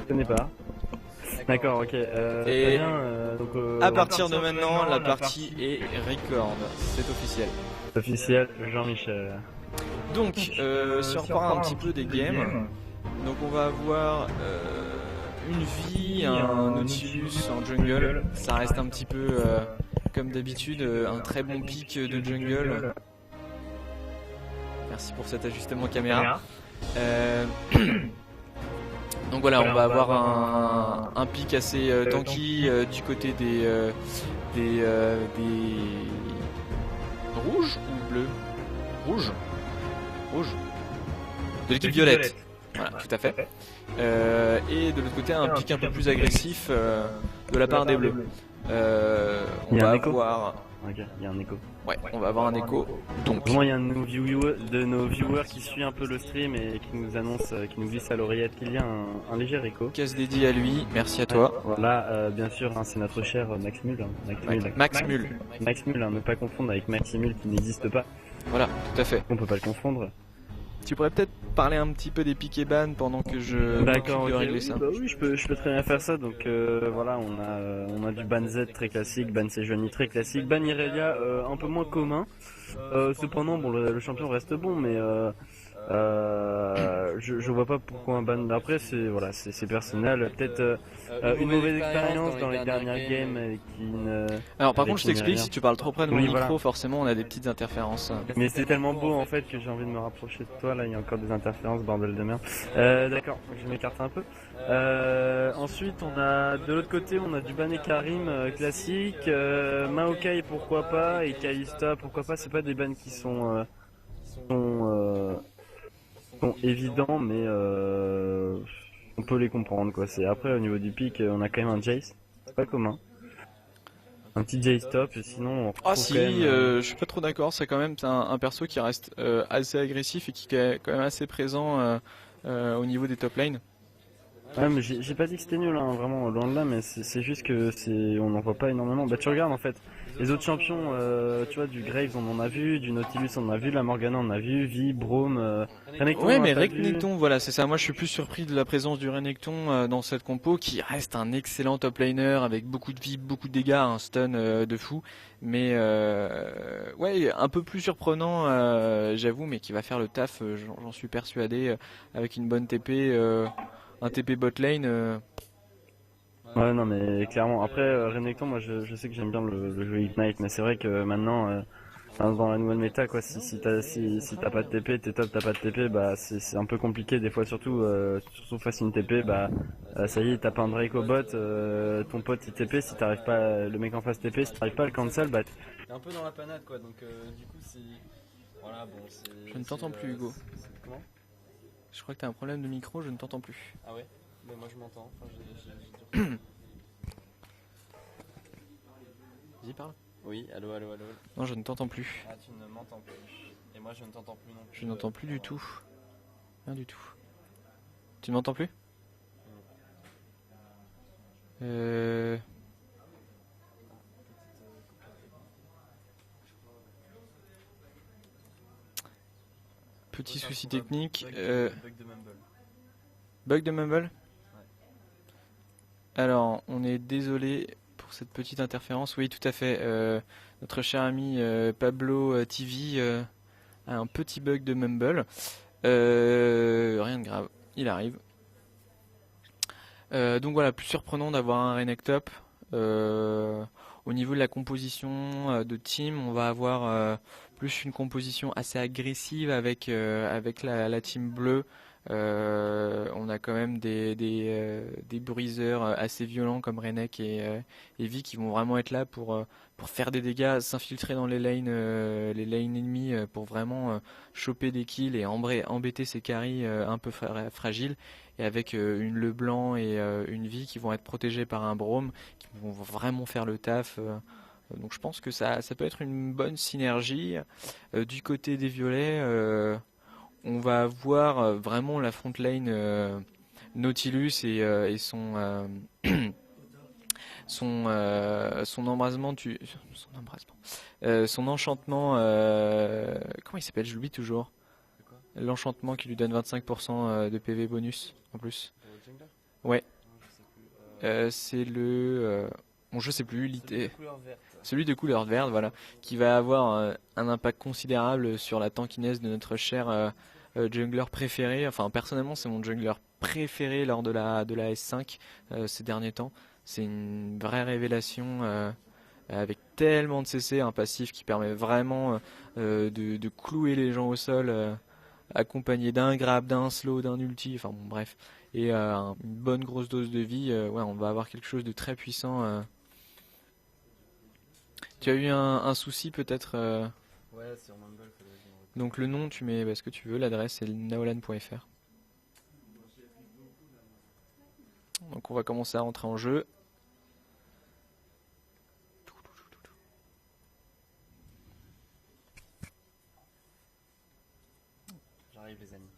connais pas. D'accord, ok. Et très bien, donc, à partir de maintenant, la partie est record. C'est officiel. officiel, Jean-Michel. Donc, si on repart un petit peu des games, donc on va avoir une vie, un Nautilus en jungle. Ça reste un petit peu, comme d'habitude, un très bon pic de jungle. Merci pour cet ajustement caméra. Donc voilà, on va avoir un pic assez tanky du côté des rouges ou bleus. Rouge. De l'équipe violette. Voilà, tout à fait. Et de l'autre côté, un pic un peu plus agressif de la part des bleus. On va avoir... Ok, il y a un écho. Ouais, on va avoir un écho. Donc, Moi, il y a un de nos viewers qui suit un peu le stream et qui nous annonce, qui nous glisse à l'oreillette qu'il y a un léger écho. casse dédié à lui, merci à toi. Voilà, bien sûr, hein, c'est notre cher Max Mul. Max Mul. Max Mul, hein, ne pas confondre avec Maximul qui n'existe pas. Voilà, tout à fait. On peut pas le confondre. Tu pourrais peut-être parler un petit peu des piques et ban pendant que je m'occupe de régler ça. Bah oui, je peux très bien faire ça. Donc voilà, on a du ban Z très classique, ban Sejuani très classique, ban Irelia un peu moins commun. Cependant, bon, le champion reste bon, mais je vois pas pourquoi un ban. Après, c'est personnel. Peut-être une mauvaise expérience dans les dernières games qui ne. Alors par contre, je t'explique, si tu parles trop près de mon micro, voilà. Forcément on a des petites interférences. Mais c'est tellement beau en fait que j'ai envie de me rapprocher de toi. Là, il y a encore des interférences, bordel de merde. D'accord, je m'écarte un peu. Ensuite, on a de l'autre côté, on a du ban et Karim classique, Maokai pourquoi pas et Kalista pourquoi pas. C'est pas des bans qui sont évidents, mais on peut les comprendre quoi. C'est après au niveau du pic, on a quand même un Jace, c'est pas commun. Un petit Jace top, sinon on Ah si, je suis pas trop d'accord, c'est quand même un perso qui reste assez agressif et qui est quand même assez présent au niveau des top lane. Ouais, mais j'ai pas dit que c'était nul, hein, vraiment, loin de là, mais c'est juste que on n'en voit pas énormément. Bah tu regardes en fait, les autres champions, tu vois, du Graves on en a vu, du Nautilus on en a vu, la Morgana on en a vu, Vi, Braum, Renekton. Ouais, mais Renekton, voilà, c'est ça. Moi je suis plus surpris de la présence du Renekton dans cette compo, qui reste un excellent top laner avec beaucoup de vie, beaucoup de dégâts, un stun de fou. Mais ouais, un peu plus surprenant, j'avoue, mais qui va faire le taf, j'en suis persuadé, avec une bonne TP. Un TP bot lane. Ouais, non, mais clairement. Après, Renekton, moi je sais que j'aime bien le jeu Ignite, mais c'est vrai que maintenant, dans la nouvelle méta, quoi, si t'as pas de TP, t'es top, t'as pas de TP, bah c'est un peu compliqué des fois, surtout face à une TP, bah ça y est, t'as pas un Drake au bot, ton pote il TP, si t'arrives pas, le mec en face TP, si t'arrives pas à le cancel, bah t'es un peu dans la panade, quoi, donc du coup c'est. Voilà, bon, c'est. Je ne t'entends plus, Hugo. Comment ? Je crois que t'as un problème de micro, je ne t'entends plus. Ah ouais? Mais moi je m'entends. Enfin, Vas-y, parle. Oui, allô. Non, je ne t'entends plus. Ah, tu ne m'entends plus. Et moi je ne t'entends plus non plus. Je n'entends plus du tout. Rien du tout. Tu ne m'entends plus? Petit souci technique. Bug de Mumble? Alors, on est désolé pour cette petite interférence. Oui, tout à fait. Notre cher ami Pablo TV a un petit bug de Mumble. Rien de grave, il arrive. Donc voilà, plus surprenant d'avoir un Renekton top. Au niveau de la composition de team, on va avoir plus une composition assez agressive avec la team bleue. On a quand même des bruiseurs assez violents comme Renek et Vi qui vont vraiment être là pour faire des dégâts, s'infiltrer dans les lanes ennemies pour vraiment choper des kills et embêter ces carries un peu fragiles. Et avec une Leblanc et une Vi qui vont être protégés par un Braum qui vont vraiment faire le taf. Donc je pense que ça peut être une bonne synergie. Du côté des violets, on va avoir vraiment la front lane Nautilus et son son embrasement son enchantement comment il s'appelle, je l'oublie toujours. L'enchantement qui lui donne 25% de PV bonus en plus. Ouais, C'est le... bon, je sais plus, Couleur verte. celui de couleur verte, voilà, qui va avoir un impact considérable sur la tankiness de notre cher jungler préféré. Enfin, personnellement, c'est mon jungler préféré lors de la S5 ces derniers temps. C'est une vraie révélation avec tellement de CC, un passif qui permet vraiment de clouer les gens au sol, accompagné d'un grab, d'un slow, d'un ulti, enfin bon, bref, et une bonne grosse dose de vie. Ouais, on va avoir quelque chose de très puissant. Tu as eu un souci peut-être Ouais, sur Mumble, faudrait que je me reconnecte. donc le nom, tu mets ce que tu veux, l'adresse c'est naolan.fr. Donc on va commencer à rentrer en jeu. J'arrive les amis.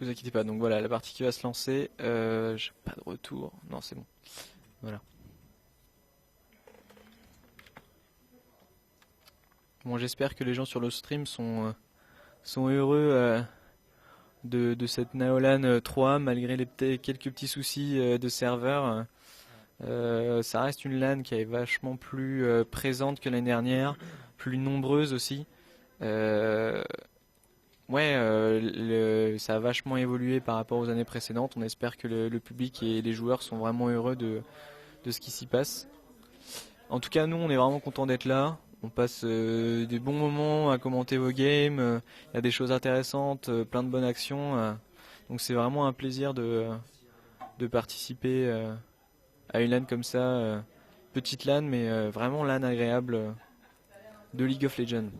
Vous inquiétez pas, donc voilà, la partie qui va se lancer. J'ai pas de retour. Non, c'est bon. Voilà. Bon, j'espère que les gens sur le stream sont heureux de cette Naolan 3 malgré quelques petits soucis de serveur. Ça reste une LAN qui est vachement plus présente que l'année dernière, plus nombreuse aussi. Euh, ouais, ça a vachement évolué par rapport aux années précédentes. On espère que le public et les joueurs sont vraiment heureux de ce qui s'y passe. En tout cas, nous, on est vraiment contents d'être là. On passe des bons moments à commenter vos games. Il y a des choses intéressantes, plein de bonnes actions. Donc c'est vraiment un plaisir de participer à une LAN comme ça. Petite LAN, mais vraiment LAN agréable de League of Legends.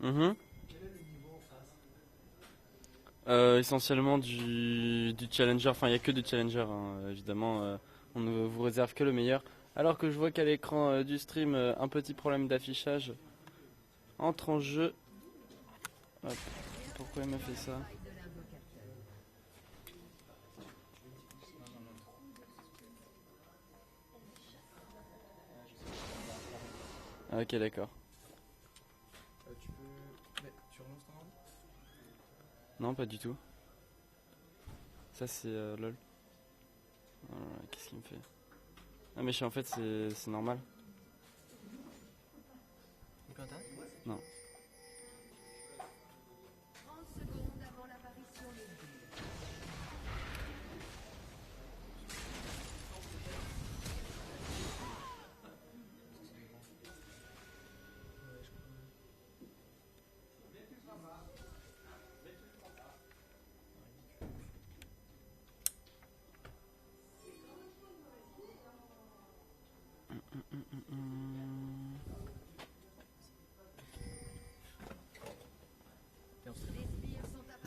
Mhm. Essentiellement du challenger, enfin il n'y a que du challenger hein, évidemment, on ne vous réserve que le meilleur. Alors que je vois qu'à l'écran du stream, un petit problème d'affichage entre en jeu. Hop. Pourquoi il m'a fait ça? Ah, ok d'accord. Tu relances ton ordi ? Non pas du tout. Ça c'est lol. Oh là là, qu'est-ce qu'il me fait? Ah mais en fait c'est normal. Non.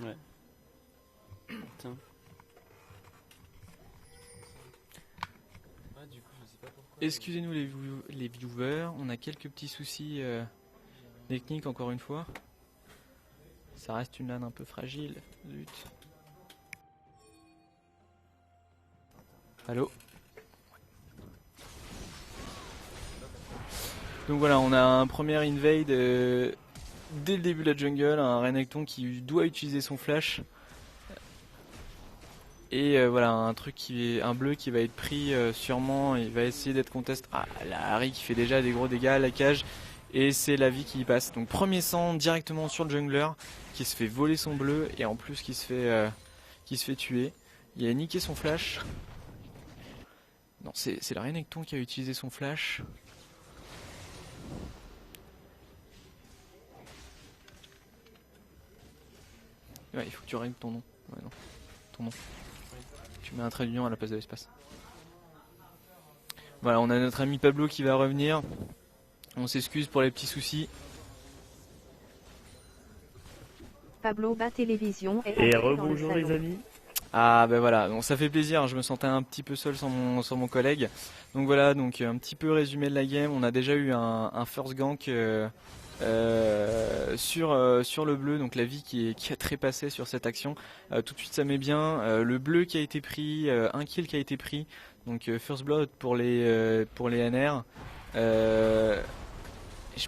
Ouais. Tiens. Excusez-nous les viewers, on a quelques petits soucis techniques encore une fois. Ça reste une LAN un peu fragile. Zut. Allô? Donc voilà, on a un premier invade dès le début de la jungle, un Renekton qui doit utiliser son flash. Et voilà, un bleu qui va être pris sûrement, il va essayer d'être contest. Ah, la Harry qui fait déjà des gros dégâts à la cage. Et c'est la vie qui y passe. Donc premier sang directement sur le jungler qui se fait voler son bleu et en plus qui se fait tuer. Il a niqué son flash. Non, c'est le Renekton qui a utilisé son flash. Ouais, il faut que tu règles ton nom. Ouais, non. Ton nom. Tu mets un trait d'union à la place de l'espace. Voilà, on a notre ami Pablo qui va revenir. On s'excuse pour les petits soucis. Pablo Bas Télévision est Et entré dans le rebonjour salon. les amis. Ah ben voilà, donc ça fait plaisir, je me sentais un petit peu seul sans mon collègue. Donc voilà, donc un petit peu résumé de la game, on a déjà eu un first gank sur le bleu, donc la vie qui a trépassé sur cette action. Tout de suite ça met bien, le bleu qui a été pris, un kill qui a été pris, donc first blood pour les NR. Je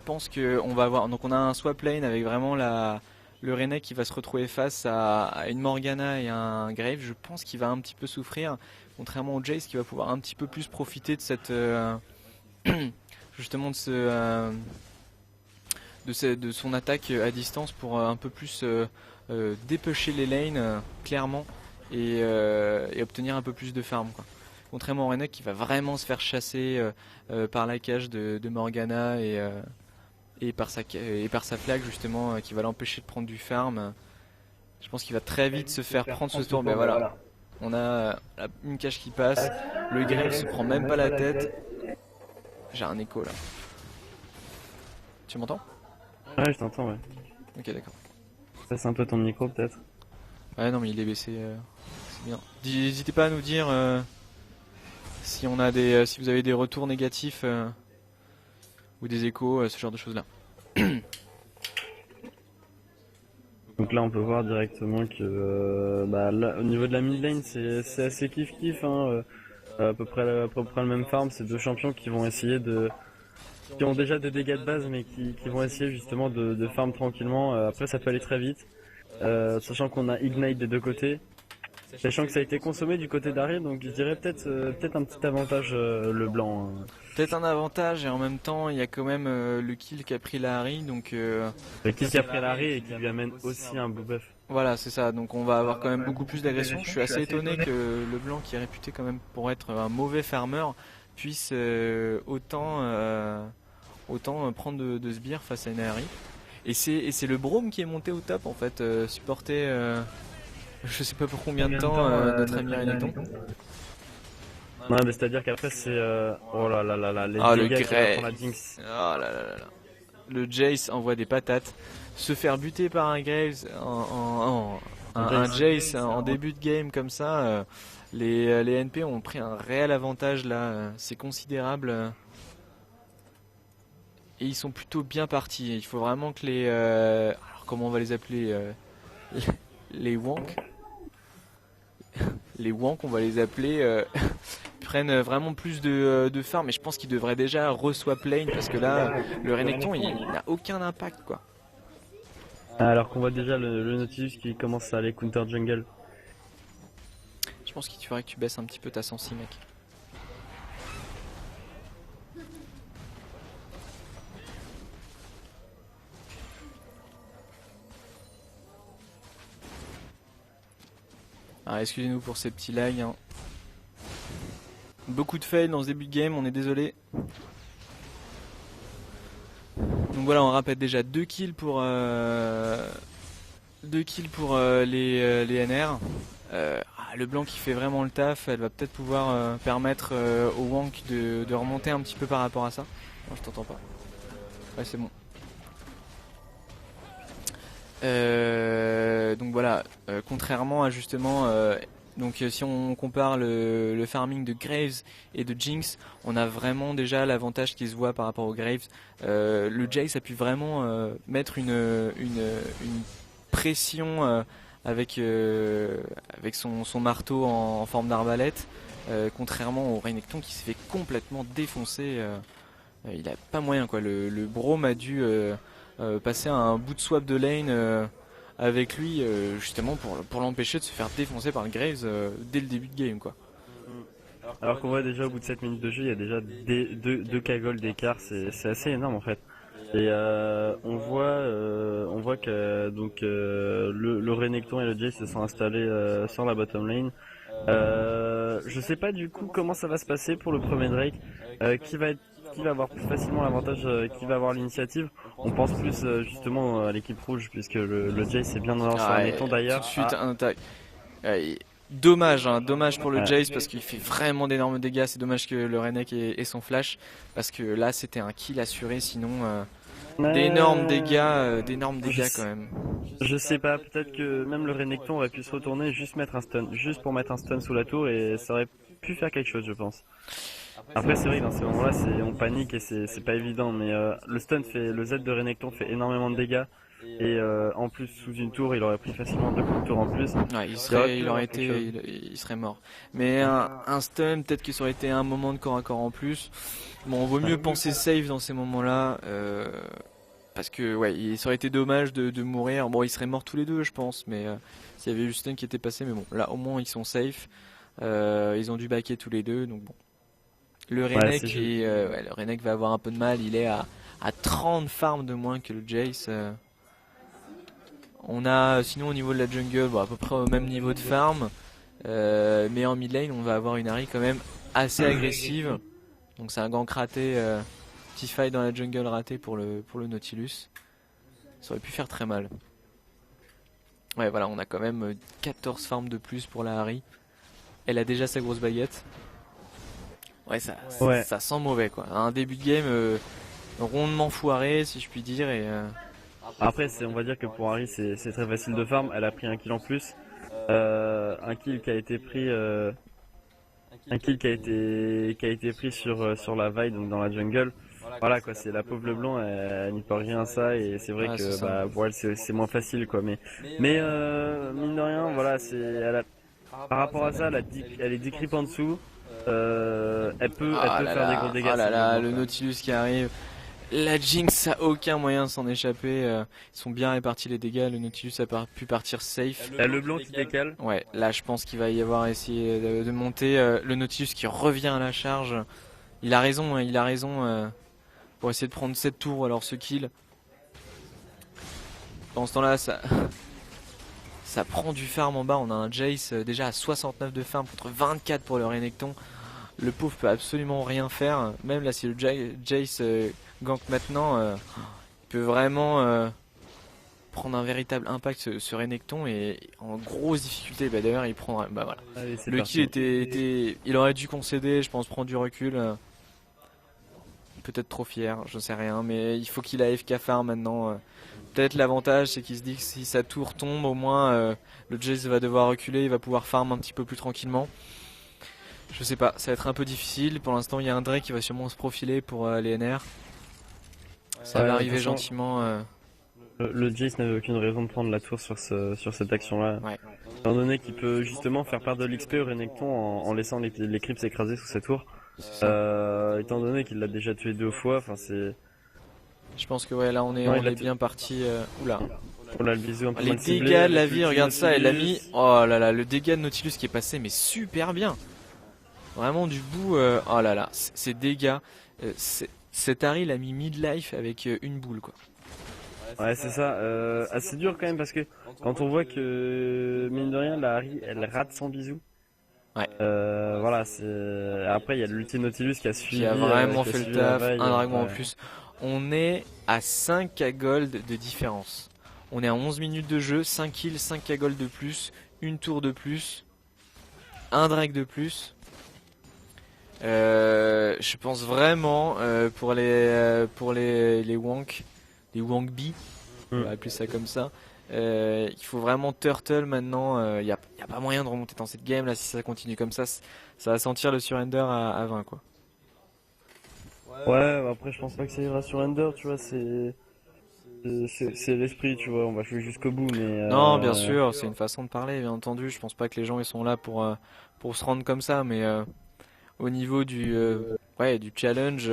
pense que on va avoir, donc on a un swap lane avec vraiment le Rennais qui va se retrouver face à une Morgana et un Grave. Je pense qu'il va un petit peu souffrir, contrairement au Jace qui va pouvoir un petit peu plus profiter de cette justement de son attaque à distance pour un peu plus dépêcher les lanes clairement et obtenir un peu plus de farm, quoi. Contrairement au Rennais qui va vraiment se faire chasser par la cage de Morgana et par sa flag justement qui va l'empêcher de prendre du farm. Je pense qu'il va très vite se faire prendre ce tour. Mais voilà, on a une cage qui passe, le Grave se prend même pas la tête. J'ai un écho là. Tu m'entends? Ouais, je t'entends, ouais. Ok, d'accord. Ça c'est un peu ton micro peut-être. Ouais, non mais il est baissé, c'est bien. N'hésitez pas à nous dire si on a si vous avez des retours négatifs ou des échos, ce genre de choses là. Donc là on peut voir directement que là, au niveau de la mid lane c'est assez kiff kiff hein, à peu près le même farm, c'est deux champions qui vont essayer qui ont déjà des dégâts de base mais qui vont essayer justement de farm tranquillement. Après ça peut aller très vite, sachant qu'on a Ignite des deux côtés. Sachant que ça a été consommé du côté d'Harry, donc je dirais peut-être un petit avantage le blanc. Peut-être un avantage et en même temps il y a quand même le kill qu'a pris la Harry, donc Le kill qui a pris l'Harry et qui lui amène aussi un blue buff. voilà, c'est ça, donc on va avoir quand même beaucoup plus d'agression. Je suis assez étonné que le blanc qui est réputé quand même pour être un mauvais farmer puisse autant prendre de sbires face à une Harry. Et c'est le Brome qui est monté au top en fait, supporter je sais pas pour combien de temps notre ami Renekton. Non mais c'est-à-dire qu'après c'est oh là là là là les Ah, le dégâts qu'il va Grey. prendre la Jinx. Oh là là là là. Le Jace envoie des patates. Se faire buter par un Graves, un Jace en début de game comme ça, les NP ont pris un réel avantage là, c'est considérable. Et ils sont plutôt bien partis. Il faut vraiment que alors comment on va les appeler les Wank. Les Wank, on va les appeler, prennent vraiment plus de farm. Mais je pense qu'ils devraient déjà re-swap lane parce que là, le Renekton, il n'a aucun impact, quoi. Alors qu'on voit déjà le Nautilus qui commence à aller counter jungle. Je pense qu'il faudrait que tu baisses un petit peu ta sensi, mec. Alors, excusez-nous pour ces petits lags, hein. Beaucoup de fails dans ce début de game, on est désolé. Donc voilà, on rappelle déjà 2 kills pour les NR. Le blanc qui fait vraiment le taf, elle va peut-être pouvoir permettre au Wank de remonter un petit peu par rapport à ça. Non, je t'entends pas. Ouais, c'est bon. Donc voilà, contrairement à justement, si on compare le farming de Graves et de Jinx, on a vraiment déjà l'avantage qui se voit par rapport aux Graves. Le Jace a pu vraiment mettre une pression avec son marteau en forme d'arbalète, contrairement au Renekton qui s'est fait complètement défoncer. Il a pas moyen, quoi. Le Brome a dû passer un bout de swap de lane avec lui justement pour l'empêcher de se faire défoncer par le Graves dès le début de game, quoi. Alors qu'on voit déjà au bout de 7 minutes de jeu, il y a déjà deux cagoles d'écart, c'est assez énorme en fait. Et on voit que donc le Renekton et le Jace se sont installés sur la bottom lane. Je sais pas du coup comment ça va se passer pour le premier Drake, qui va avoir plus facilement l'avantage, qui va avoir l'initiative. On pense plus justement à l'équipe rouge puisque le Jace est bien dans sur Renekton Tout d'ailleurs. de suite, un tag. Dommage, hein, dommage pour le Ouais. Jace parce qu'il fait vraiment d'énormes dégâts. C'est dommage que le Renek ait son flash parce que là c'était un kill assuré. Sinon, d'énormes dégâts quand même. Je sais pas, peut-être que même le Renekton aurait pu se retourner, juste mettre un stun, juste pour mettre un stun sous la tour et ça aurait pu faire quelque chose, je pense. Après, c'est vrai que dans ces moments-là, on panique et c'est pas évident, mais le Z de Renekton fait énormément de dégâts et en plus sous une tour, il aurait pris facilement 2 coups de tour en plus. Ouais, il serait mort. Mais un stun, peut-être que ça aurait été un moment de corps à corps en plus. Bon, vaut mieux penser safe dans ces moments-là. Parce que ouais, ça aurait été dommage de mourir. Bon, ils seraient morts tous les deux, je pense, mais s'il y avait eu Stun qui était passé, mais bon, là au moins ils sont safe. Ils ont dû backer tous les deux, donc bon. Le Renek, le Renek va avoir un peu de mal. Il est à 30 farms de moins que le Jace. On a sinon au niveau de la jungle, bon, à peu près au même niveau de farm, mais en mid lane, on va avoir une Ahri quand même assez agressive. Donc c'est un gank raté. Petit fight dans la jungle raté pour le Nautilus. Ça aurait pu faire très mal. Ouais, voilà, on a quand même 14 farms de plus pour la Ahri. Elle a déjà sa grosse baguette. Ouais, ça sent mauvais quoi. Un début de game rondement foiré, si je puis dire. Et après, on va dire que pour Ahri, c'est très facile de farm. Elle a pris un kill en plus. Un kill qui a été pris. Un kill qui a été pris sur la vaille, donc dans la jungle. Voilà quoi, c'est la pauvre Leblanc, elle n'y peut rien à ça et c'est vrai que pour elle c'est moins facile quoi. Mais mine de rien, voilà, par rapport à ça, elle est 10 creeps en dessous. Elle peut faire des gros dégâts. Ah là là, le Nautilus qui arrive. La Jinx a aucun moyen de s'en échapper. Ils sont bien répartis les dégâts. Le Nautilus a pu partir safe. La Leblanc qui décale. Ouais, là je pense qu'il va y avoir essayé de monter. Le Nautilus qui revient à la charge. Il a raison, hein, il a raison pour essayer de prendre cette tour, alors ce kill. Pendant ce temps-là, ça prend du farm en bas. On a un Jace déjà à 69 de farm contre 24 pour le Renekton. Le pauvre peut absolument rien faire. Même là, si le Jace gank maintenant, il peut vraiment prendre un véritable impact ce Renekton et en grosse difficulté. Bah, d'ailleurs, il prend. Bah voilà. Allez, le kill il aurait dû concéder, je pense, prendre du recul. Peut-être trop fier, je sais rien, mais il faut qu'il AFK farm maintenant. Peut-être l'avantage, c'est qu'il se dit que si sa tour tombe, au moins le Jace va devoir reculer, il va pouvoir farm un petit peu plus tranquillement. Je sais pas, ça va être un peu difficile. Pour l'instant, il y a un Drake qui va sûrement se profiler pour les NR. Ça va arriver gentiment. Le Jace n'avait aucune raison de prendre la tour sur cette action-là. Ouais. Étant donné qu'il peut justement faire perdre de l'XP au Renekton en laissant les creeps s'écraser sous sa tour. Étant donné qu'il l'a déjà tué 2 fois, enfin c'est. Je pense que ouais, là on est bien parti. Oula. Oh là, le bisou un peu Les mal ciblé, dégâts de la vie, regarde ça, elle a mis. Oh là là, le dégât de Nautilus qui est passé, mais super bien. Vraiment du bout. Oh là là, ces dégâts. Cet Ahri l'a mis midlife avec une boule quoi. Ouais, c'est ça. Assez dur quand même parce que quand on voit que mine de rien la Ahri elle rate son bisou. Ouais. Voilà, après il y a l'ulti Nautilus qui a suivi. Qui a vraiment fait le taf, veille, un dragon en plus. On est à 5k gold de différence. On est à 11 minutes de jeu, 5 kills, 5k gold de plus, une tour de plus, un drake de plus. Je pense vraiment pour les Wank, les Wank B, on va appeler ça comme ça. Il faut vraiment turtle maintenant. Il y a pas moyen de remonter dans cette game là. Si ça continue comme ça va sentir le surrender à 20 quoi. Ouais, après je pense pas que ça ira sur Ender, tu vois, c'est l'esprit, tu vois, on va jouer jusqu'au bout, mais. Non, bien sûr, c'est une façon de parler, bien entendu. Je pense pas que les gens ils sont là pour se rendre comme ça, mais au niveau du challenge,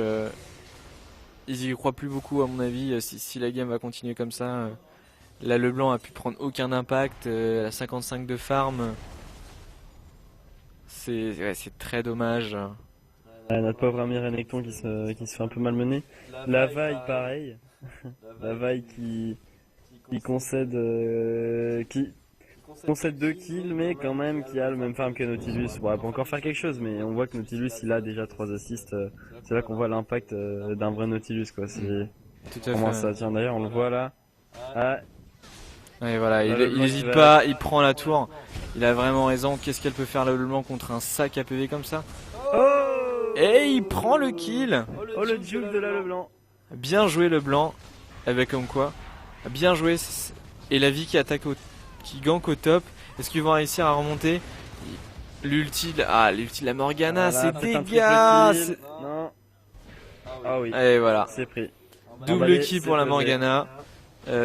ils y croient plus beaucoup à mon avis. Si la game va continuer comme ça. Là, Leblanc a pu prendre aucun impact, la 55 de farm. C'est très dommage. Notre pauvre ami Renekton qui se fait un peu malmener. La vaille, pareil. La vaille qui concède concède 2 kills, mais quand même qui a le même farm que Nautilus. Bon, elle peut encore faire quelque chose, mais on voit que Nautilus il a déjà 3 assists. C'est là qu'on voit l'impact d'un vrai Nautilus, quoi. C'est Tout à comment fait. ça tient d'ailleurs, on le voit là. Ah, Et voilà, le il blanc qui hésite va- pas, il prend la tour. Il a vraiment raison. Qu'est-ce qu'elle peut faire le blanc contre un sac à PV comme ça? Oh, Et il prend le kill. oh le juke de là le blanc. Bien joué le blanc. Avec comme quoi. Bien joué. Et la vie qui attaque qui gank au top. Est-ce qu'ils vont réussir à remonter? L'ulti de la Morgana, Voilà, c'est peut-être un dégâts. triple kill. Non. Ah oui, Et voilà. c'est pris. Double Emballé, kill c'est pour la pesé. Morgana.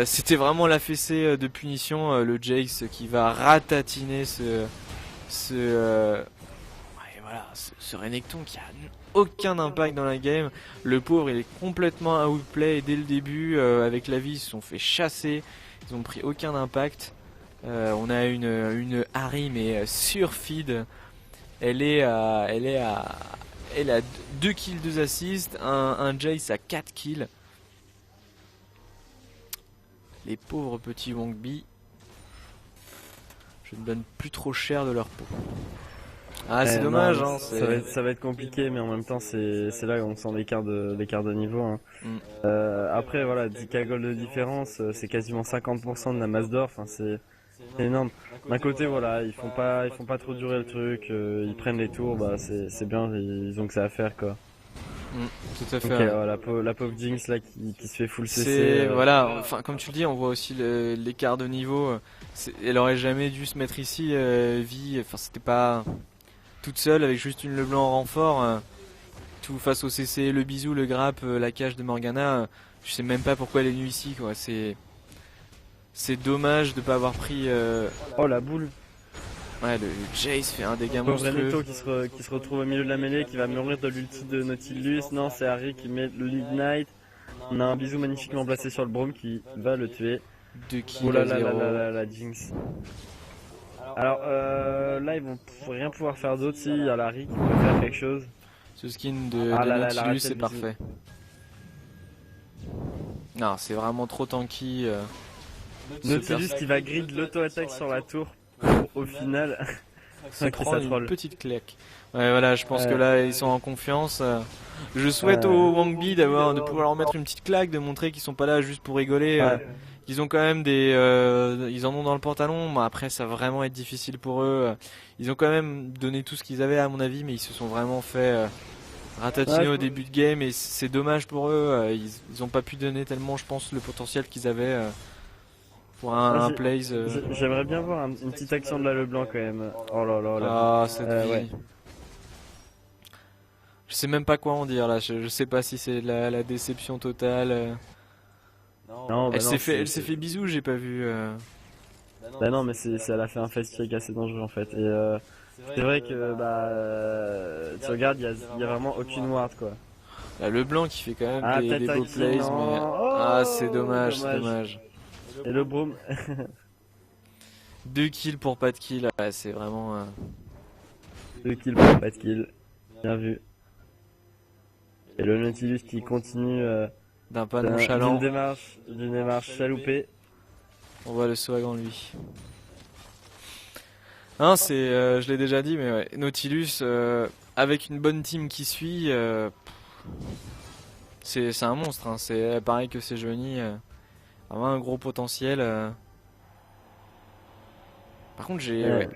C'était vraiment la fessée de punition, le Jace qui va ratatiner ce Renekton qui a aucun impact dans la game. Le pauvre il est complètement outplay dès le début avec la vie, ils se sont fait chasser, ils ont pris aucun impact. On a une Harry mais sur feed. Elle a 2 kills, 2 assists, un Jace à 4 kills. Les pauvres petits Wongbi. Je ne donne plus trop cher de leur peau. Ah, c'est dommage, non, hein. ça va être compliqué, mais en même temps, c'est là où on sent l'écart de niveau. Hein. Mm. Après, voilà, 10K gold de différence, c'est quasiment 50% de la masse d'or. Enfin, c'est énorme. D'un côté, voilà, ils font pas trop durer le truc, ils prennent les tours, bah c'est bien, ils ont que ça à faire, quoi. Tout à fait. Ok, Ouais. voilà, la pauvre Jinx là qui se fait full CC. C'est voilà, enfin comme tu le dis, on voit aussi l'écart de niveau. Elle aurait jamais dû se mettre ici, Vi. Enfin, c'était pas toute seule avec juste une Leblanc en renfort. Tout face au CC, le bisou, le grappe, la cage de Morgana. Je sais même pas pourquoi elle est venue ici, quoi. C'est dommage de pas avoir pris. Oh la boule. Ouais, le Jace fait un dégât Pauvre monstrueux. Renekton qui se retrouve au milieu de la mêlée, qui va mourir de l'ulti de Nautilus. Non, c'est Harry qui met le Ignite. On a un bisou magnifiquement placé sur le Braum qui va le tuer. 2 kills Oh là à là là 0. là là, la Jinx. Alors là, ils vont rien pouvoir faire d'autre. Si, il y a Larry qui peut faire quelque chose. Ce skin de Ah là là, elle a Nautilus raté c'est le bisou. parfait. Non, c'est vraiment trop tanky. Nautilus qui va grid l'auto-attaque sur la tour. Au final, Se ok, prend ça une troll. petite claque. Ouais, voilà, je pense que là ils sont en confiance. Je souhaite aux Wangbi de pouvoir leur mettre une petite claque, de montrer qu'ils sont pas là juste pour rigoler. Ouais. Ils ont quand même ils en ont dans le pantalon. Mais après, ça va vraiment être difficile pour eux. Ils ont quand même donné tout ce qu'ils avaient à mon avis, mais ils se sont vraiment fait ratatiner Ouais, au début de game et c'est dommage pour eux. Ils ont pas pu donner tellement, je pense, le potentiel qu'ils avaient pour un Ouais, plays. J'aimerais bien voir une petite action de la Leblanc quand même. Oh là là là. Ah, cette vie. ouais. Je sais même pas quoi en dire là. Je sais pas si c'est la déception totale. Non, bah Elle non, s'est fait bisous, j'ai pas vu. Bah non, mais elle a fait un face check assez dangereux en fait. Et c'est vrai que tu regardes, il y a vraiment aucune ward quoi. Là, le blanc qui fait quand même des peut-être beaux un kill, plays, non. mais Oh, ah c'est dommage, c'est dommage. Et le Braum, 2 kills pour pas de kill, ouais, c'est vraiment. 2 kills pour pas de kill. Bien vu. Et le Nautilus qui continue D'un pas d'une nonchalant. démarche chaloupée. On voit le swag en lui. Hein, je l'ai déjà dit, mais ouais, Nautilus, avec une bonne team qui suit, c'est un monstre. Hein, c'est pareil que Sejuani, vraiment un gros potentiel. Par contre, ouais.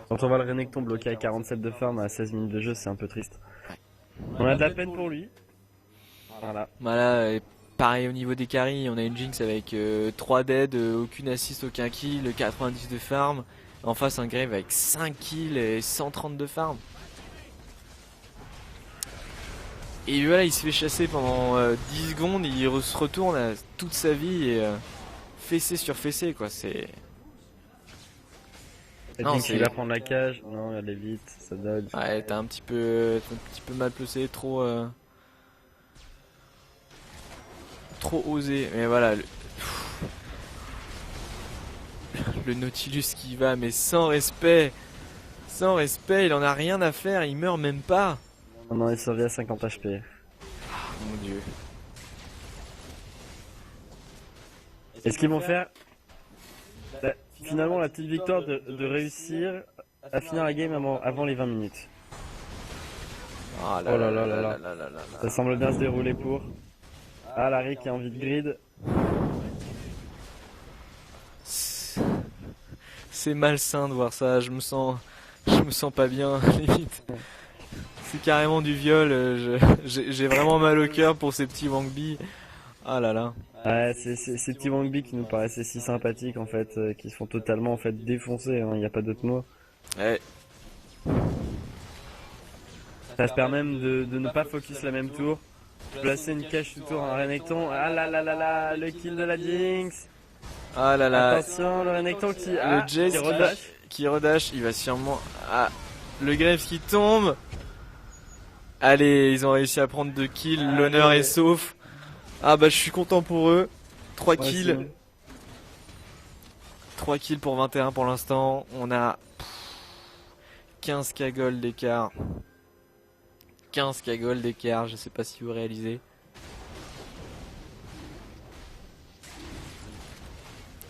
Quand on voit le Renekton bloqué à 47 de farm à 16 minutes de jeu, c'est un peu triste. On a de la peine pour lui. Voilà. Voilà, et pareil au niveau des carries, on a une Jinx avec 3 dead, aucune assist, aucun kill, 90 de farm. En face, un Grave avec 5 kills et 130 de farm. Et voilà, il se fait chasser pendant 10 secondes, il se retourne à toute sa vie et fessé sur fessé, quoi. C'est. Non, Jinx il va prendre la cage. Non, elle est vite, ça dodge. Ouais, t'as un petit peu mal placé, trop osé. Mais voilà, le Nautilus qui va, mais sans respect, il en a rien à faire, il meurt même pas. Non, il survit à 50 HP. Mon dieu. Est-ce qu'ils vont faire finalement la petite victoire de réussir à finir la game avant les 20 minutes. Ah Oh là là là là. là là là. Ça semble bien se dérouler pour... Ah, Larry qui a envie de grid. C'est malsain de voir ça, je me sens pas bien, limite. C'est carrément du viol, j'ai vraiment mal au cœur pour ces petits Wangbi. Ah là là. Ouais, c'est ces petits Wangbi qui nous paraissaient si sympathiques en fait, qui se font totalement en fait défoncer, il n'y a pas d'autre mot. Ouais. Ça se permet même de ne pas focus la même tour. Placer une cache sous tour en Renekton. Ah là là là là, le kill de la Jinx. Ah là là. Attention, le Renekton qui Jace qui redash. qui redash, il va sûrement... Ah, le Graves qui tombe. Allez, ils ont réussi à prendre 2 kills, l'honneur est sauf. Ah bah je suis content pour eux. 3 kills. Aussi. 3 kills pour 21 pour l'instant. On a 15k gold d'écart. 15k gold d'écart, je sais pas si vous réalisez.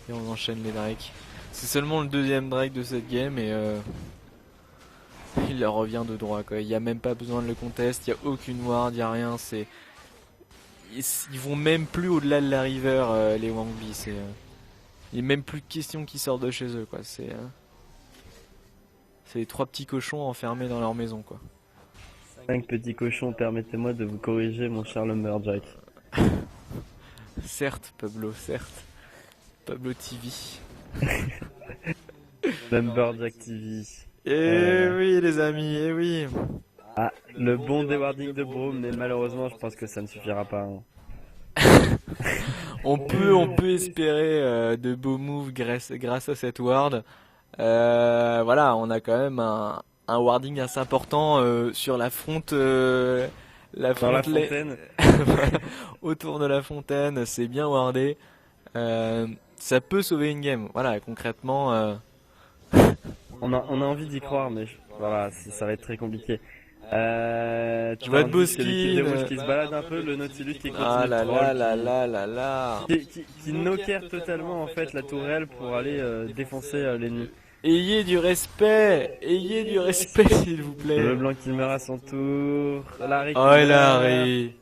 Et on enchaîne les drakes. C'est seulement le deuxième drake de cette game et il leur revient de droit quoi. Il n'y a même pas besoin de le contest, il n'y a aucune ward, il n'y a rien. Ils vont même plus au-delà de la river les Wangbi. Il n'y a même plus de questions qui sortent de chez eux quoi. C'est les 3 petits cochons enfermés dans leur maison quoi. 5 petits cochons, permettez-moi de vous corriger mon cher Lumberjack. Certes Pablo, certes. Pablo TV. Lumberjack TV. Eh oui les amis, eh oui. Ah, le bon dewarding de Braum, mais malheureusement je pense que ça ne suffira pas. Hein. On peut espérer de beaux moves grâce à cette ward. Voilà, on a quand même un warding assez important sur la front, Dans la fontaine. autour de la fontaine, c'est bien wardé. Ça peut sauver une game. Voilà, concrètement. On a envie d'y croire, mais voilà, ça va être très compliqué. Tu vois de beaux le kill de rouge skins. qui se balade un peu, le Nautilus qui continue Ah là de troll, là là là là là. qui knocker totalement en fait la tourelle pour aller défoncer l'ennemi. Ayez du respect s'il vous plaît. Le blanc qui meurt à son tour. Larry qui Oh et meurt. Larry.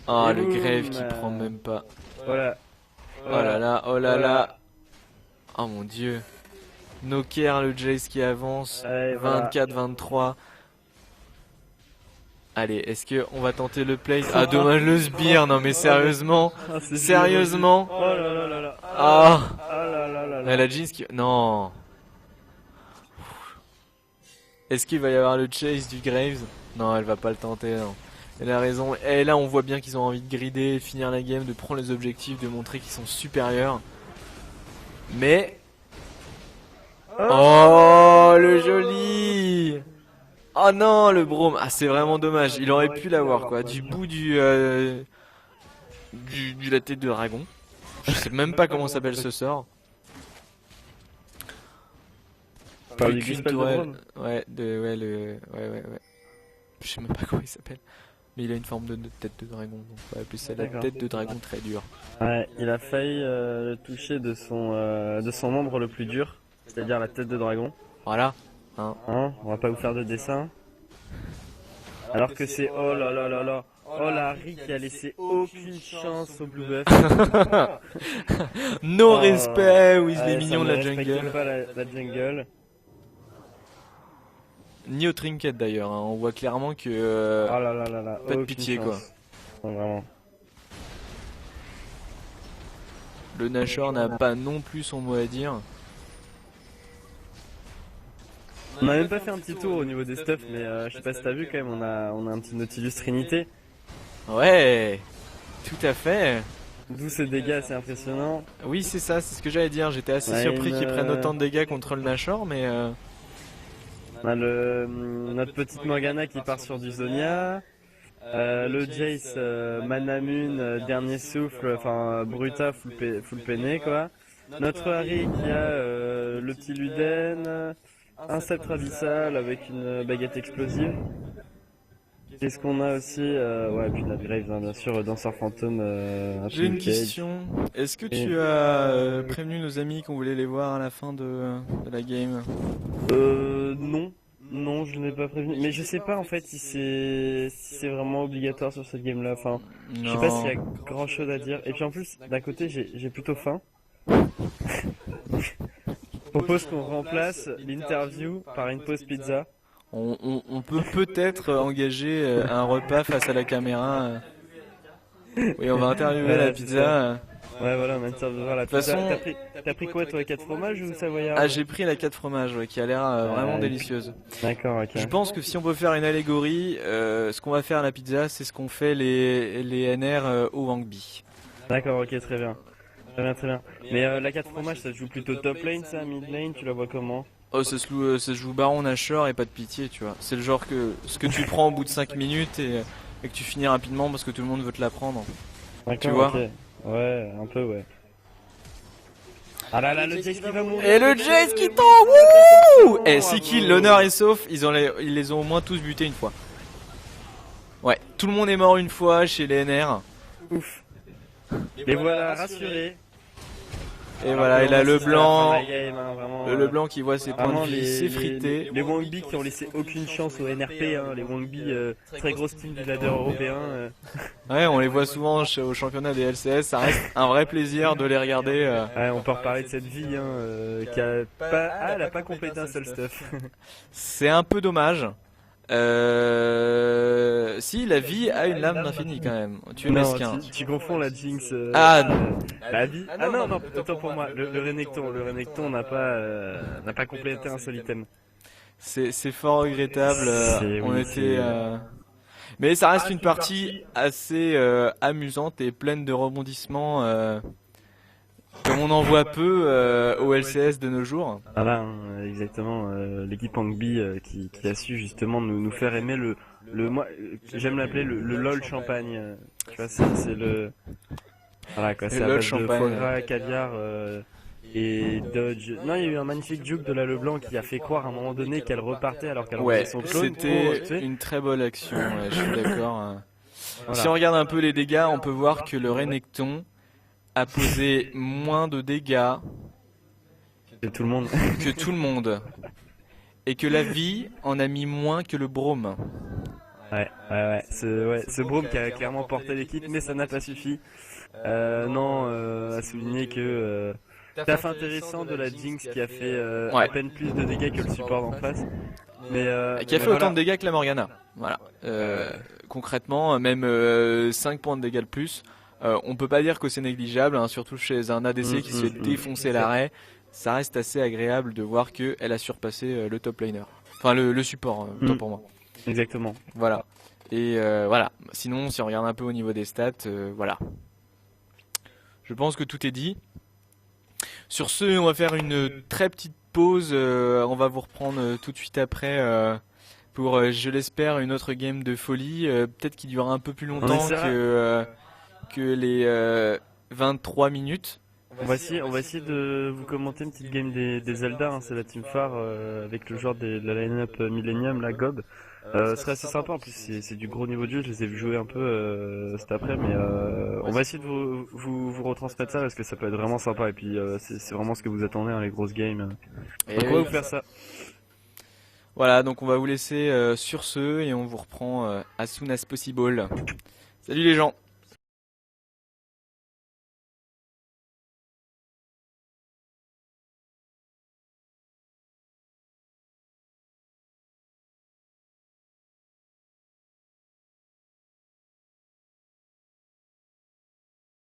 Oh Et le boum. grève qui prend même pas. Voilà. Oh là là, oh là Voilà. là. Oh mon dieu. Noker, le Jace qui avance. Allez, voilà. 24-23. Allez, est-ce que on va tenter le play? Ah dommage le sbire, non mais sérieusement. Ah, c'est Sérieusement. Oh là là là là. Ah. Ah là là là là. La jeans qui... Non. Est-ce qu'il va y avoir le chase du Graves? Non, elle va pas le tenter, non. Elle a raison. Et là, on voit bien qu'ils ont envie de grider, finir la game, de prendre les objectifs, de montrer qu'ils sont supérieurs. Mais... Oh, le joli! Oh non, le Braum. Ah, c'est vraiment dommage. Il aurait pu l'avoir, quoi. Du bout du la tête de dragon. Je sais même pas comment s'appelle ce sort. Parle du Aucune Crispal de tourelle. Braum. Ouais, ouais. Je sais même pas comment il s'appelle. Mais il a une forme de tête de dragon. Donc on va appeler ça la D'accord. tête de dragon très dure. Ouais, il a failli le toucher de son membre le plus dur, c'est-à-dire la tête de dragon. Voilà. Hein. Hein, on va pas vous faire de dessin. Alors que c'est oh là là là là. Oh Larry qui a laissé aucune chance au Blue Buff. No Oh. respect, Weasley Ouais, mignon ça de ne la respecte jungle. pas la jungle. Ni au trinket d'ailleurs. Hein. On voit clairement que Oh là là là là. pas de aucune pitié, chance. quoi. Non, vraiment. le Nashor n'a pas non plus son mot à dire. On a même pas fait un petit tour au niveau des stuffs, mais je sais pas si t'as vu quand même, on a un petit Nautilus Trinité. Ouais, tout à fait. D'où ces dégâts assez impressionnants. Oui, c'est ça, c'est ce que j'allais dire. J'étais assez Ouais, surpris qu'ils prennent autant de dégâts contre le Nashor, mais On a notre petite Morgana qui part sur du Zonia. Le Jace, Manamune, dernier souffle, enfin Bruta, full peiné quoi. Notre Harry qui a le petit Luden, un sceptre abyssal avec une baguette explosive. Qu'est-ce qu'on a aussi ouais, puis Nat Graves, hein, bien sûr, Danseur Fantôme, J'ai une Apple Cage. question. Est-ce que tu as prévenu nos amis qu'on voulait les voir à la fin de la game? Non. Non, je n'ai pas prévenu. Mais je sais pas en fait si c'est vraiment obligatoire sur cette game-là. Enfin, je sais pas s'il y a Non. grand chose à dire. Et puis en plus, d'un côté, j'ai plutôt faim. Je propose qu'on remplace l'interview par une pause pizza. On peut peut-être engager un repas face à la caméra. Oui, on va interviewer la Voilà, c'est pizza. ça. Ouais, voilà, on vient de servir la De toute pizza. façon, T'as pris quoi, toi, 4 fromages ou savoyard? ah, j'ai pris la 4 fromages, ouais, qui a l'air vraiment Ouais, délicieuse. d'accord, Je ok. pense que si on peut faire une allégorie, ce qu'on va faire à la pizza, c'est ce qu'ont fait les NR au Wangbi. D'accord, ok, très bien. Très bien, très bien. Mais la 4 fromages, ça se joue plutôt top lane, ça, mid lane, tu la vois comment? Oh, ça se joue Baron Nashor et pas de pitié, tu vois. C'est le genre que ce que tu prends au bout de 5 minutes et que tu finis rapidement parce que tout le monde veut te la prendre. Tu D'accord, vois? ok. Ouais, un peu, ouais. Ah là là, le Jace qui va mourir! Et le Jace qui tombe! Wouh! Eh, 6 kills, l'honneur est sauf, ils les ont au moins tous butés une fois. Ouais, tout le monde est mort une fois chez les NR. Ouf. Et voilà, rassuré. Et voilà, et là le blanc, le le blanc qui voit ses points de vie s'effriter. Les Wangbi qui ont laissé aucune chance au NRP, hein, les Wangbi, très grosse team du ladder européen. Ouais, on les voit souvent au championnat des LCS, ça reste un vrai plaisir de les regarder. Ouais, on peut reparler de cette vie, hein, qui a pas, ah, elle a pas complété un seul stuff. C'est un peu dommage. Si, la vie a une lame d'infini quand même. Tu es Non, mesquin. tu confonds la Jinx. Ah, La vie. Ah non, non, autant pour moi. Le Renekton n'a pas complété un seul item. c'est fort regrettable. On Oui, était. Mais ça reste une partie assez amusante et pleine de rebondissements, comme on en voit peu au LCS de nos jours. Voilà, hein, exactement. L'équipe Angbi qui a su justement nous faire aimer moi, j'aime l'appeler le LOL champagne. Tu vois, c'est le. Voilà quoi, c'est à LOL base de champagne. foie gras, caviar et Dodge. Non, il y a eu un magnifique juke de la Leblanc qui a fait croire à un moment donné qu'elle repartait alors qu'elle Ouais, envoyait son clone. c'était Tu sais. une très bonne action, ouais, je suis d'accord. Voilà. Si on regarde un peu les dégâts, on peut voir que le Renekton a posé moins de dégâts Et tout le monde. que tout le monde. Et que la vie en a mis moins que le Braum. Ouais. Ce Braum qui a clairement porté l'équipe, mais ça n'a pas suffi. Non, à souligner que taf intéressant de la Jinx qui a fait Ouais. à peine plus de dégâts que le support d'en face. Mais Qui a fait mais autant voilà. de dégâts que la Morgana. Voilà. Concrètement, même 5 points de dégâts de plus. On peut pas dire que c'est négligeable, hein, surtout chez un ADC qui se fait défoncer l'arrêt. Ça reste assez agréable de voir qu'elle a surpassé le top laner. Enfin, le support, autant pour moi. Exactement. Voilà. Et voilà. Sinon, si on regarde un peu au niveau des stats, voilà. Je pense que tout est dit. Sur ce, on va faire une très petite pause. On va vous reprendre tout de suite après pour, je l'espère, une autre game de folie. Peut-être qui durera un peu plus longtemps que les 23 minutes. On va essayer de vous commenter une petite game des Zelda, hein, c'est la team phare avec le joueur de la line-up Millennium, la Gob. Ce serait assez sympa, en plus c'est du gros niveau de jeu, je les ai vu jouer un peu cet après, mais on va essayer de vous retransmettre ça parce que ça peut être vraiment sympa et puis c'est vraiment ce que vous attendez, hein, les grosses games. Et Donc on va vous faire ça. voilà, donc on va vous laisser sur ce et on vous reprend as soon as possible. Salut les gens!